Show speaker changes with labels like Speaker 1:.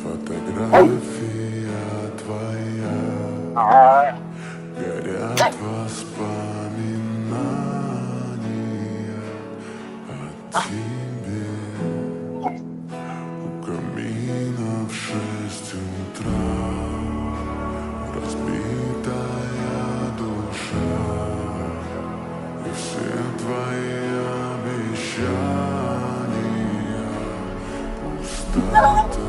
Speaker 1: Фотография твоя, горят воспоминания о тебе. У камина в 6 утра разбитая душа, и все твои обещания пустота.